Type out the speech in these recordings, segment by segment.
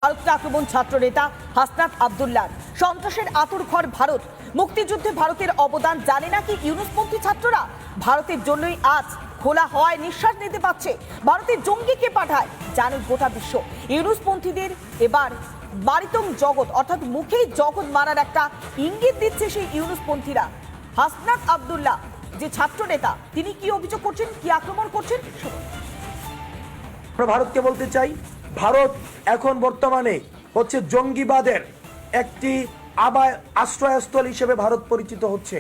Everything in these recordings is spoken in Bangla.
ভারতকে আক্রমণ ছাত্র নেতা হাসনাত আব্দুল্লাহ। সন্ত্রাসের আঁতুড়ঘর ভারত, মুক্তিযুদ্ধে ভারতের অবদান জানে না কি ইউনুসপন্থী ছাত্ররা? ভারতের জন্যই আজ খোলা হওয়ায় নিঃশ্বাস নিতে পারছে। ভারতের জঙ্গিকে পাঠায় জানে গোটা বিশ্ব। ইউনুসপন্থীদের এবার বারিতং জগৎ অর্থাৎ মুখেই জগৎ মারার একটা ইঙ্গিত দিচ্ছে সেই ইউনুসপন্থীরা। হাসনাত আব্দুল্লাহ যে ছাত্র নেতা, তিনি কি অভিযোগ করছেন, কি আক্রমণ করছেন শুনুন। ভারতকে বলতে চাই, ভারত এখন বর্তমানে হচ্ছে জঙ্গিবাদের একটি আশ্রয়স্থল হিসেবে ভারত পরিচিত হচ্ছে।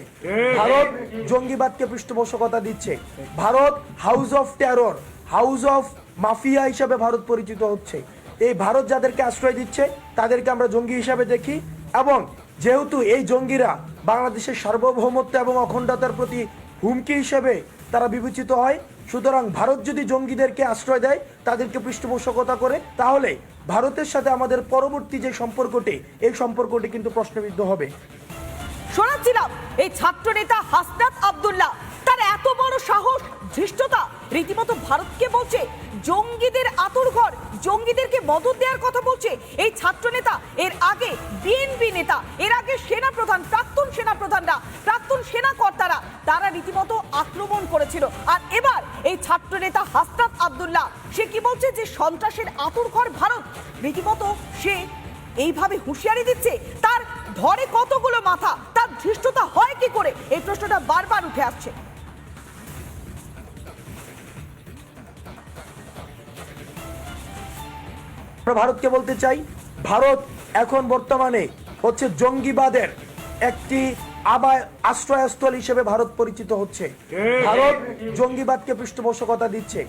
ভারত জঙ্গিবাদকে পৃষ্ঠপোষকতা দিচ্ছে। Bharat house of terror, house of mafia হিসেবে ভারত পরিচিত হচ্ছে। এই ভারত যাদেরকে আশ্রয় দিচ্ছে তাদেরকে আমরা জঙ্গি হিসাবে দেখি, এবং যেহেতু এই জঙ্গিরা বাংলাদেশের সার্বভৌমত্ব এবং অখণ্ডতার প্রতি হুমকি হিসেবে তারা বিবেচিত হয়, সুতরাং ভারত যদি জঙ্গিদেরকে আশ্রয় দেয়, তাদেরকে পৃষ্ঠপোষকতা করে, তাহলে ভারতের সাথে আমাদের পরবর্তী যে সম্পর্কটি, এই সম্পর্কটি কিন্তু প্রশ্নবিদ্ধ হবে। শোনাচ্ছিলাম এই ছাত্র নেতা হাসনাত আব্দুল্লাহ, তার এত বড় সাহস, ধৃষ্টতা, রীতিমতো ভারতকে বলছে জঙ্গিদের আঁতুড়ঘর, জঙ্গিদেরকে মদত দেওয়ার কথা বলছে এই ছাত্র নেতা। এর আগে বিএনপি নেতা, এর আগে সেনাপ্রধান, প্রাক্তন সেনাপ্রধানরা, প্রাক্তন সেনা কর্তারা, তারা রীতিমতো আক্রমণ করেছিল। আর এবার এই ছাত্র নেতা হাসনাত আব্দুল্লাহ, সে কি বলছে যে সন্ত্রাসের আঁতুড়ঘর ভারত, রীতিমতো সে এইভাবে হুঁশিয়ারি দিচ্ছে। তার ধরে কতগুলো মাথা, তার ধৃষ্টতা হয় কি করে, এই প্রশ্নটা বারবার উঠে আসছে। ভারতকে বলতে চাই, ভারত এখন বর্তমানে হচ্ছে জঙ্গিবাদের একটি আশ্রয়স্থল হিসেবে ভারত পরিচিত হচ্ছে। ভারত জঙ্গিবাদকে পৃষ্ঠপোষকতা দিচ্ছে।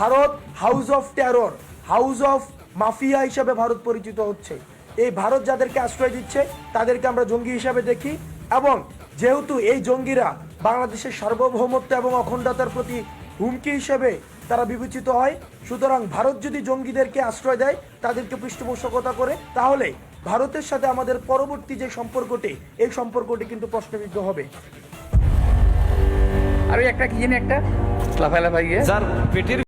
Bharat house of terror, house of mafia হিসেবে ভারত পরিচিত হচ্ছে। এই ভারত যাদেরকে আশ্রয় দিচ্ছে তাদেরকে আমরা জঙ্গি হিসাবে দেখি, এবং যেহেতু এই জঙ্গিরা বাংলাদেশের সার্বভৌমত্ব এবং অখণ্ডতার প্রতি হুমকি হিসেবে তারা বিবেচিত হয়, সুতরাং ভারত যদি জঙ্গিদেরকে আশ্রয় দেয়, তাদেরকে পৃষ্ঠপোষকতা করে, তাহলে ভারতের সাথে আমাদের পরবর্তী যে সম্পর্কটি, এই সম্পর্কটি কিন্তু প্রশ্নবিদ্ধ হবে। আর একটা কি জানি একটা লাফালাফাই যার পেটের